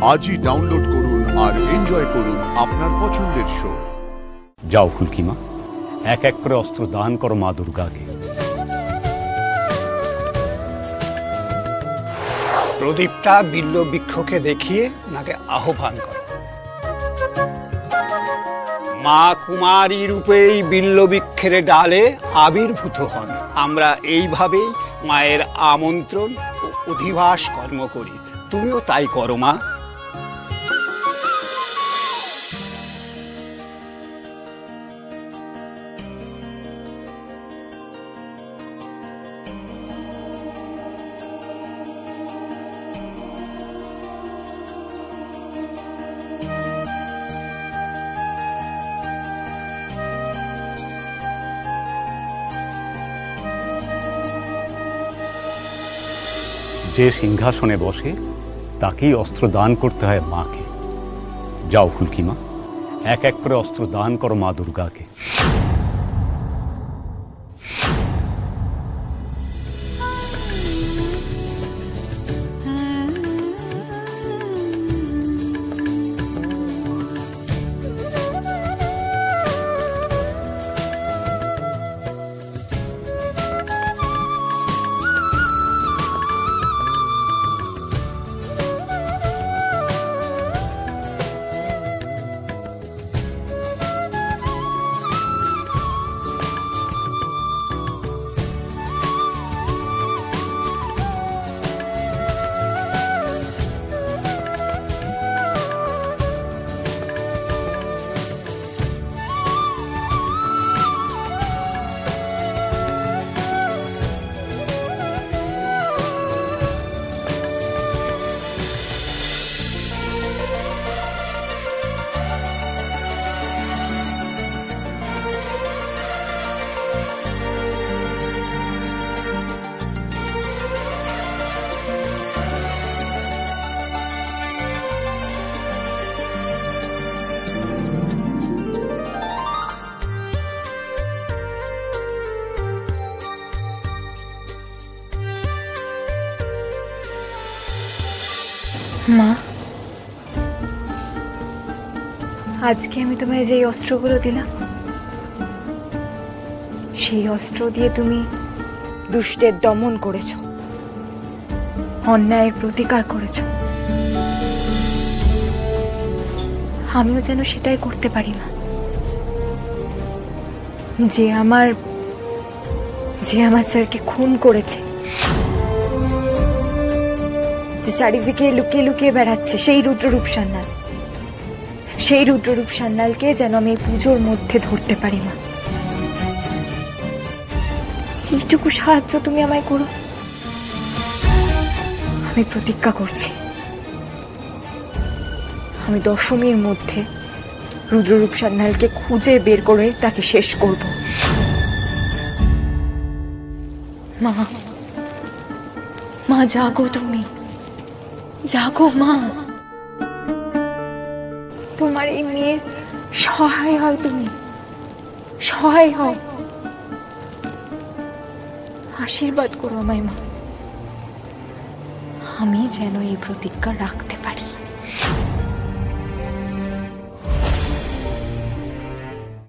আজই ডাউনলোড করুন আর এনজয় করুন আপনার পছন্দের শো। যাও ফুলকি মা, এক এক করে অস্ত্র দান করো মা দুর্গাকে। প্রদীপটা বিল্ল বৃক্ষকে দেখিয়ে ওনাকে আহ্বান করো। মা কুমারী রূপেই বিল্ল বৃক্ষের ডালে আবির্ভূত হন। আমরা এইভাবেই মায়ের আমন্ত্রণ ও অধিবাস কর্ম করি। তুমিও তাই করো মা। যে সিংহাসনে বসে তাকেই অস্ত্র দান করতে হয় মাকে। যাও ফুলকি মা, এক এক করে অস্ত্র দান করো মা দুর্গাকে। মা, আজকে আমি তোমায় যে অস্ত্রগুলো দিলাম, সেই অস্ত্র দিয়ে তুমি দুষ্টের দমন করেছ, অন্যায়ের প্রতিকার করেছ। আমিও যেন সেটাই করতে পারি মা। যে আমার স্যারকে খুন করেছে, যে চারিদিকে লুকিয়ে লুকিয়ে বেড়াচ্ছে, সেই রুদ্ররূপ সান্যাল, সেই রুদ্ররূপ সান্যালকে যেন আমি পুজোর মধ্যে ধরতে পারি মা। এইটুকু সাহায্য তুমি আমায় করো। আমি প্রতিজ্ঞা করছি, আমি দশমীর মধ্যে রুদ্ররূপ সান্যালকে খুঁজে বের করে তাকে শেষ করব। মা, মা জাগো, তুমি জাগো মা। তোমার এই মেয়ের সহায় হও, তুমি সহায় হও। আশীর্বাদ করো আমায় মা, আমি যেন এই প্রতিজ্ঞা রাখতে পারি।